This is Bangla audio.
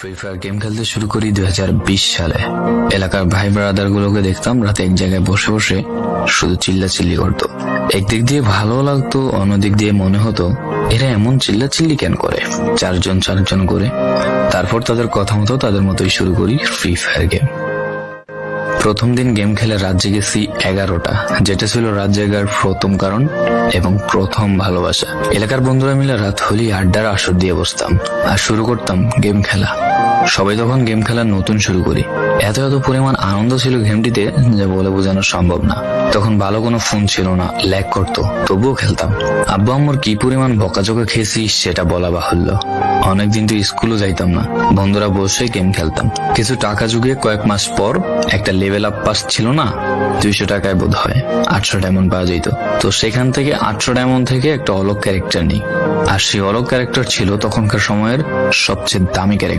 ফ্রি ফায়ার গেম খেলতে শুরু করি 2020 সালে। এলাকার ভাই ব্রাদার গুলোকে দেখতাম রাতে এক জায়গায় বসে বসে শুধু চিল্লাচিল্লি করতো। একদিক দিয়ে ভালো লাগতো, অন্যদিক দিয়ে মনে হতো এরা এমন চিল্লাচিল্লি কেন করে, চারজন করে। তারপর তাদের কথা মতো তাদের মতোই শুরু করি ফ্রি ফায়ার গেম। প্রথম দিন গেম খেলে রাত জেগেছি 11টা, যেটা ছিল রাত জায়গার প্রথম কারণ এবং প্রথম ভালোবাসা। এলাকার বন্ধুরা মিলে রাত হলেই আড্ডার আসর দিয়ে বসতাম আর শুরু করতাম গেম খেলা। সবাই তখন গেম খেলা নতুন শুরু করি। এত পরিমাণ আনন্দ ছিল গেমটিতে যা বলে বোঝানো সম্ভব না। তখন ভালো কোনো ফোন ছিল না, ল্যাগ করতো, তবুও খেলতাম। আব্বু আম্মুর কি পরিমাণ বকাঝকা খেয়েছি সেটা বলা বাহুল্য। অনেকদিন তো স্কুলও যাইতাম না, বন্ধুরা বসে গেম খেলতাম। কিছু টাকা জুগিয়ে কয়েক মাস পর একটা লেভেল আপ পাস ছিল না, 200 টাকায় বোধ হয় 800 ডায়মন্ড পাওয়া যেত। তো সেখান থেকে 800 ডায়মন্ড থেকে একটা অলগ ক্যারেক্টার নিই। আর সেই অলগ ক্যারেক্টার ছিল তখনকার সময়ের সবচেয়ে দামি ক্যারেক্টার।